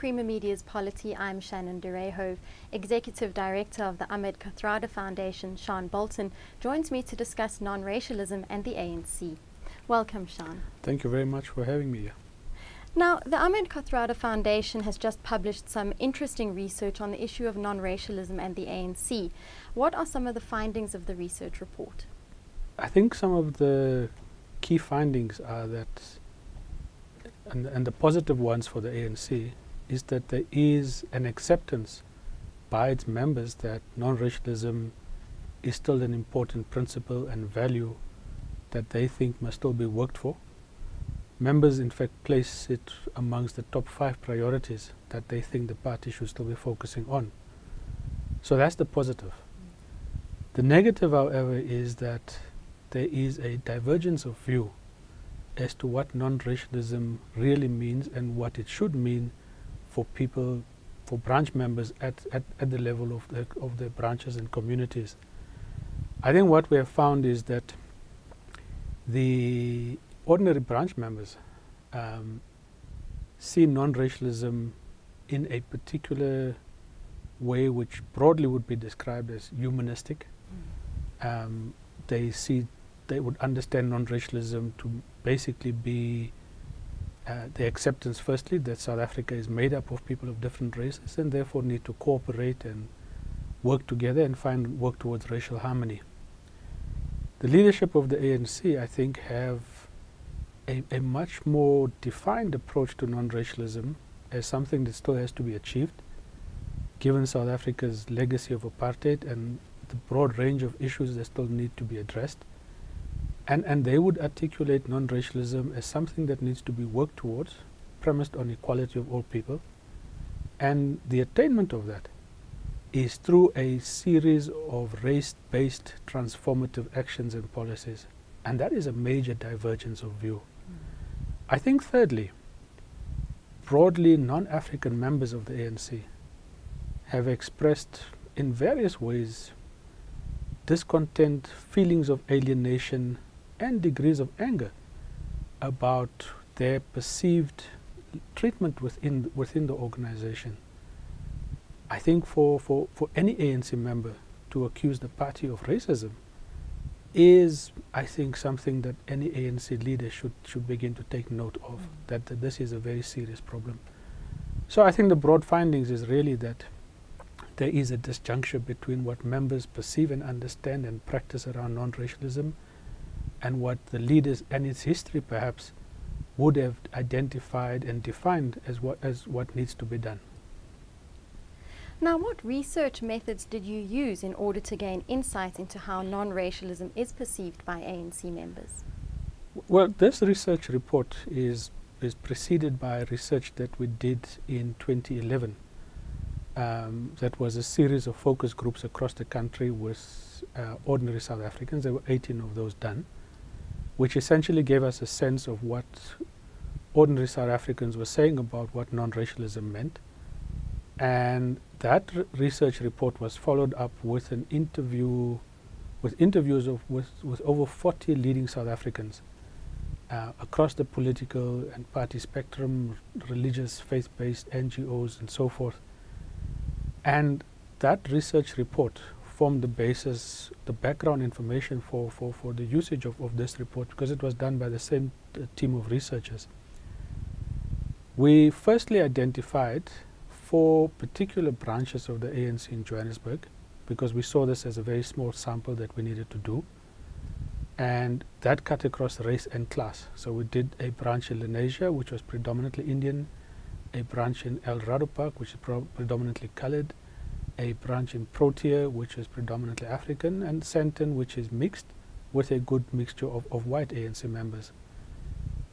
Creamer Media's Polity, I'm Shan Balton. Executive Director of the Ahmed Kathrada Foundation, Shan Balton, joins me to discuss non-racialism and the ANC. Welcome, Shan. Thank you very much for having me here. Now, the Ahmed Kathrada Foundation has just published some interesting research on the issue of non-racialism and the ANC. What are some of the findings of the research report? I think some of the key findings are that, and the positive ones for the ANC, is that there is an acceptance by its members that non-racialism is still an important principle and value that they think must still be worked for. Members, in fact, place it amongst the top 5 priorities that they think the party should still be focusing on. So that's the positive. The negative, however, is that there is a divergence of view as to what non-racialism really means and what it should mean for people, for branch members at the level of the branches and communities. I think what we have found is that the ordinary branch members see non-racialism in a particular way which broadly would be described as humanistic. They would understand non-racialism to basically be the acceptance, firstly, that South Africa is made up of people of different races and therefore need to cooperate and work together and work towards racial harmony. The leadership of the ANC, I think, have a much more defined approach to non-racialism as something that still has to be achieved, given South Africa's legacy of apartheid and the broad range of issues that still need to be addressed. And they would articulate non-racialism as something that needs to be worked towards, premised on equality of all people. And the attainment of that is through a series of race-based transformative actions and policies. And that is a major divergence of view. I think, thirdly, broadly non-African members of the ANC have expressed in various ways discontent, feelings of alienation, and degrees of anger about their perceived treatment within the organization. I think for any ANC member to accuse the party of racism is, I think, something that any ANC leader should begin to take note of, that this is a very serious problem. So I think the broad findings is really that there is a disjuncture between what members perceive and understand and practice around non-racialism and what the leaders and its history perhaps would have identified and defined as what needs to be done. Now, what research methods did you use in order to gain insight into how non-racialism is perceived by ANC members? Well, this research report is preceded by research that we did in 2011. That was a series of focus groups across the country with ordinary South Africans. There were 18 of those done, which essentially gave us a sense of what ordinary South Africans were saying about what non-racialism meant. And that research report was followed up with an interview, with interviews with over 40 leading South Africans across the political and party spectrum, religious, faith-based NGOs, and so forth. And that research report formed the basis, the background information for the usage of this report, because it was done by the same team of researchers. We firstly identified 4 particular branches of the ANC in Johannesburg, because we saw this as a very small sample that we needed to do. And that cut across race and class. So we did a branch in Lenasia, which was predominantly Indian, a branch in El Rado Park, which is predominantly colored, a branch in Protea, which is predominantly African, and Sandton, which is mixed, with a good mixture of white ANC members.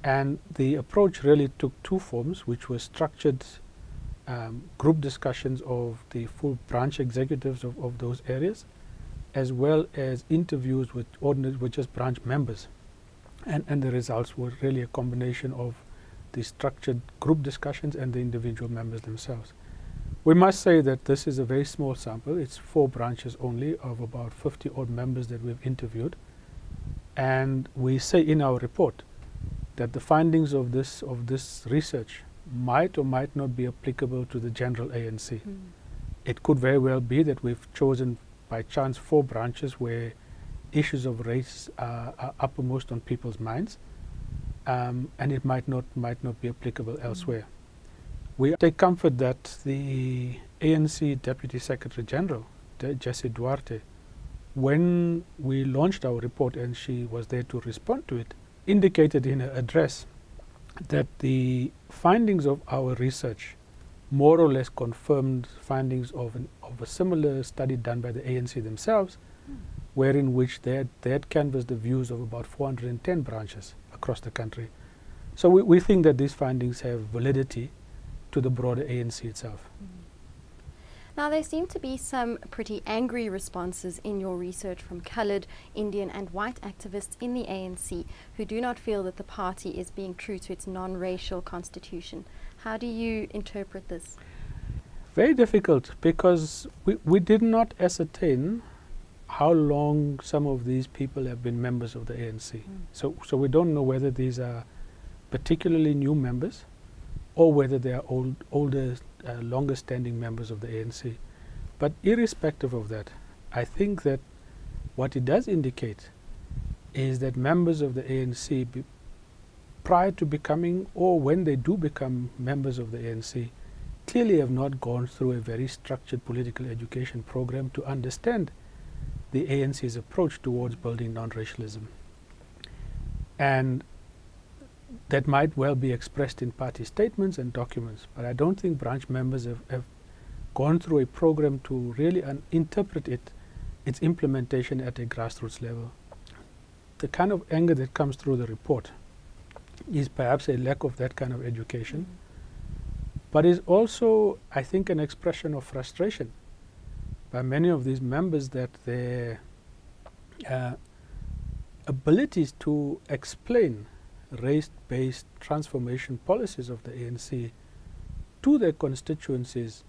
And the approach really took 2 forms, which were structured group discussions of the full branch executives of those areas, as well as interviews with just branch members. And the results were really a combination of the structured group discussions and the individual members themselves. We must say that this is a very small sample. It's 4 branches only of about 50 odd members that we've interviewed. And we say in our report that the findings of this research might or might not be applicable to the general ANC. It could very well be that we've chosen by chance 4 branches where issues of race are uppermost on people's minds, and it might not be applicable elsewhere. We take comfort that the ANC Deputy Secretary General, Jessie Duarte, when we launched our report and she was there to respond to it, indicated in her address that the findings of our research more or less confirmed findings of a similar study done by the ANC themselves, wherein which they had canvassed the views of about 410 branches across the country. So we think that these findings have validity to the broader ANC itself. Now, there seem to be some pretty angry responses in your research from coloured, Indian and white activists in the ANC who do not feel that the party is being true to its non-racial constitution. How do you interpret this? Very difficult, because we did not ascertain how long some of these people have been members of the ANC. So we don't know whether these are particularly new members or whether they are older, longer standing members of the ANC. But irrespective of that, I think that what it does indicate is that members of the ANC, prior to becoming, or when they do become members of the ANC, clearly have not gone through a very structured political education program to understand the ANC's approach towards building non-racialism. And that might well be expressed in party statements and documents, but I don't think branch members have gone through a program to really interpret its implementation at a grassroots level. The kind of anger that comes through the report is perhaps a lack of that kind of education, but is also, I think, an expression of frustration by many of these members that their abilities to explain race-based transformation policies of the ANC to their constituencies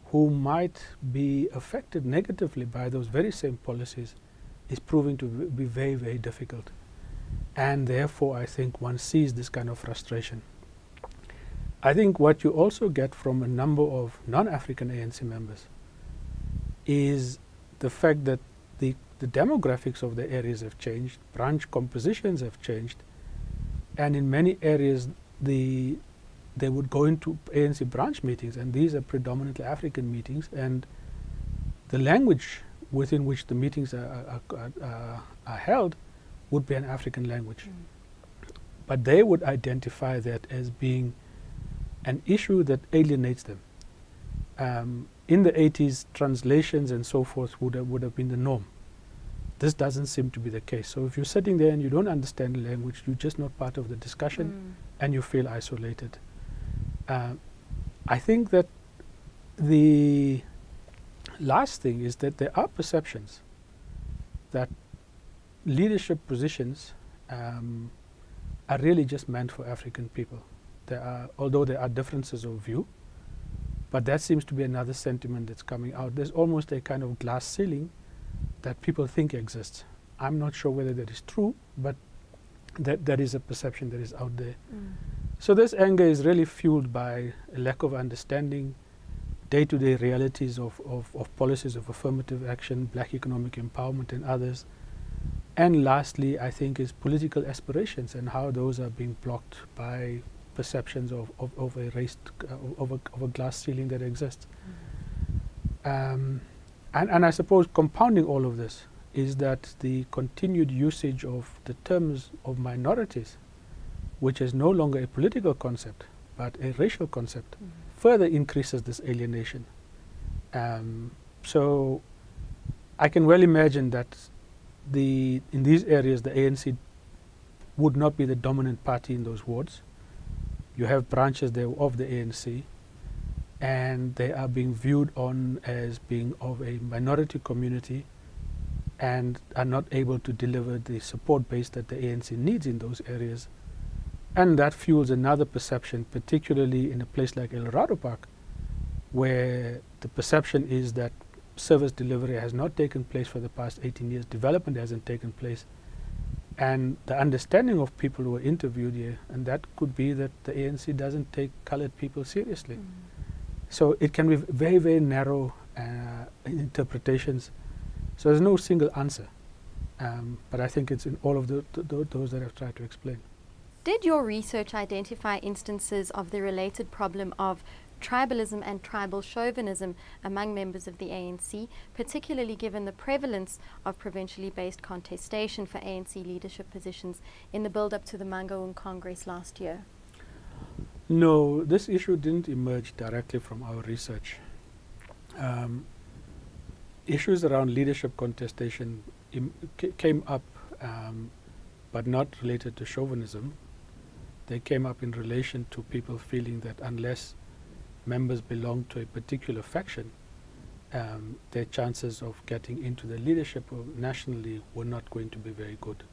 who might be affected negatively by those very same policies is proving to be very, very difficult. And therefore, I think one sees this kind of frustration. I think what you also get from a number of non-African ANC members is the fact that the demographics of the areas have changed, branch compositions have changed, and in many areas they would go into ANC branch meetings, and these are predominantly African meetings, and the language within which the meetings are held would be an African language. But they would identify that as being an issue that alienates them. In the 80s, translations and so forth would have been the norm. This doesn't seem to be the case. So if you're sitting there and you don't understand the language, you're just not part of the discussion and you feel isolated. I think that the last thing is that there are perceptions that leadership positions are really just meant for African people. Although there are differences of view, but that seems to be another sentiment that's coming out. There's almost a kind of glass ceiling that people think exists. I'm not sure whether that is true, but that is a perception that is out there. So this anger is really fueled by a lack of understanding, day-to-day realities of policies of affirmative action, black economic empowerment and others. And lastly, I think, is political aspirations and how those are being blocked by perceptions of a glass ceiling that exists. And I suppose compounding all of this is that the continued usage of the terms of minorities, which is no longer a political concept, but a racial concept, further increases this alienation. So I can well imagine that in these areas, the ANC would not be the dominant party in those wards. You have branches there of the ANC, and they are being viewed on as being of a minority community and are not able to deliver the support base that the ANC needs in those areas. And that fuels another perception, particularly in a place like El Dorado Park, where the perception is that service delivery has not taken place for the past 18 years, development hasn't taken place, And the understanding of people who were interviewed here, and that could be that the ANC doesn't take colored people seriously. So it can be very, very narrow interpretations. So there's no single answer. But I think it's in all of those that I've tried to explain. Did your research identify instances of the related problem of tribalism and tribal chauvinism among members of the ANC, particularly given the prevalence of provincially based contestation for ANC leadership positions in the build-up to the Mangaung Congress last year? No, this issue didn't emerge directly from our research. Issues around leadership contestation came up, but not related to chauvinism. They came up in relation to people feeling that unless members belong to a particular faction, their chances of getting into the leadership nationally were not going to be very good.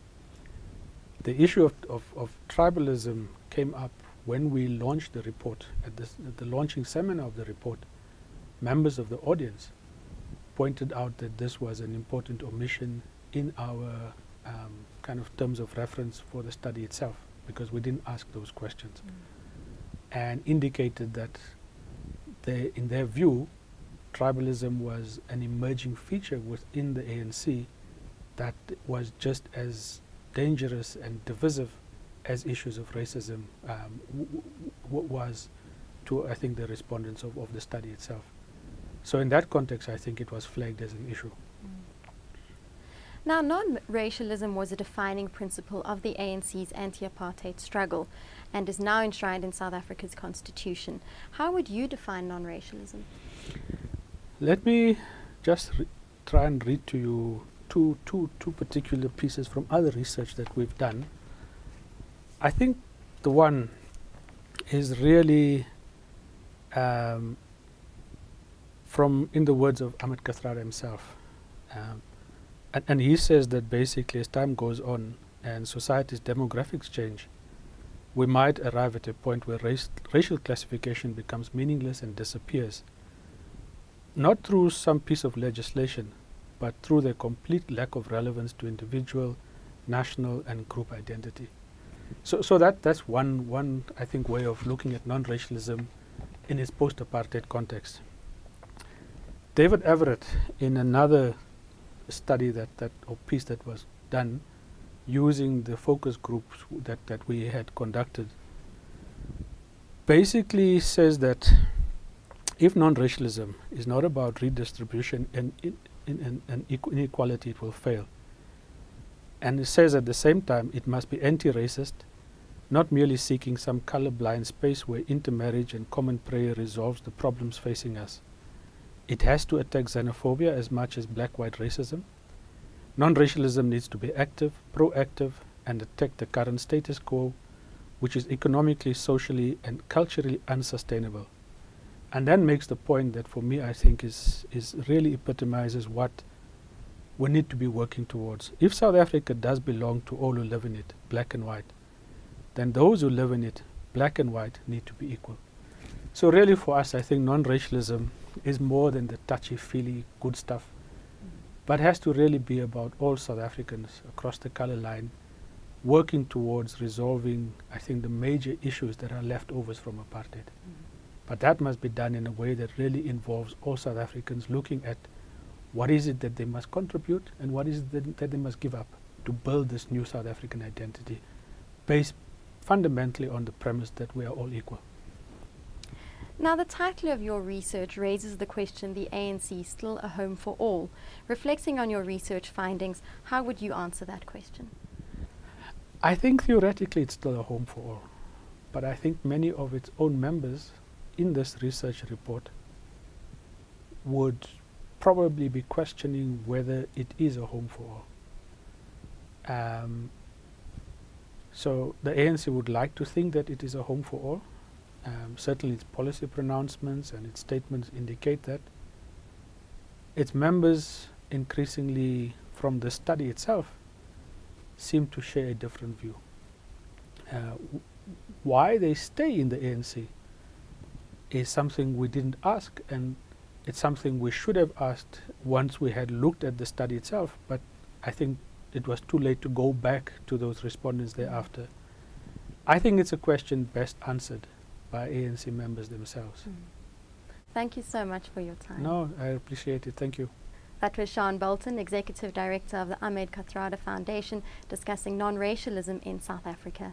The issue of tribalism came up when we launched the report. At the launching seminar of the report, members of the audience pointed out that this was an important omission in our kind of terms of reference for the study itself, because we didn't ask those questions, and indicated that in their view, tribalism was an emerging feature within the ANC that was just as dangerous and divisive as issues of racism was to, I think, the respondents of the study itself. So in that context, I think it was flagged as an issue. Now, non-racialism was a defining principle of the ANC's anti-apartheid struggle and is now enshrined in South Africa's constitution. How would you define non-racialism? Let me just try and read to you two particular pieces from other research that we've done. I think the one is really from, in the words of Ahmed Kathrada himself. And he says that basically as time goes on and society's demographics change, we might arrive at a point where racial classification becomes meaningless and disappears, not through some piece of legislation, but through the complete lack of relevance to individual, national and group identity. So that's one I think way of looking at non-racialism in its post-apartheid context. David Everett, in another study or piece that was done using the focus groups that we had conducted, basically says that if non-racialism is not about redistribution and inequality, it will fail. And it says at the same time it must be anti-racist, not merely seeking some colorblind space where intermarriage and common prayer resolves the problems facing us. It has to attack xenophobia as much as black-white racism. Non-racialism needs to be active, proactive, and attack the current status quo, which is economically, socially, and culturally unsustainable. And then makes the point that for me I think is really epitomizes what we need to be working towards. If South Africa does belong to all who live in it, black and white, then those who live in it, black and white, need to be equal. So really for us, I think non-racialism is more than the touchy-feely good stuff, but has to really be about all South Africans across the color line working towards resolving, I think, the major issues that are leftovers from apartheid. But that must be done in a way that really involves all South Africans looking at what is it that they must contribute and what is it that they must give up to build this new South African identity based fundamentally on the premise that we are all equal. Now, the title of your research raises the question, the ANC still a home for all? Reflecting on your research findings, how would you answer that question? I think theoretically it's still a home for all, but I think many of its own members in this research report would probably be questioning whether it is a home for all. So the ANC would like to think that it is a home for all. Certainly its policy pronouncements and its statements indicate that. Its members, increasingly from the study itself, seem to share a different view. Why they stay in the ANC is something we didn't ask, and it's something we should have asked once we had looked at the study itself, but I think it was too late to go back to those respondents thereafter. I think it's a question best answered by ANC members themselves. Thank you so much for your time. No, I appreciate it. Thank you. That was Shan Balton, Executive Director of the Ahmed Kathrada Foundation, discussing non-racialism in South Africa.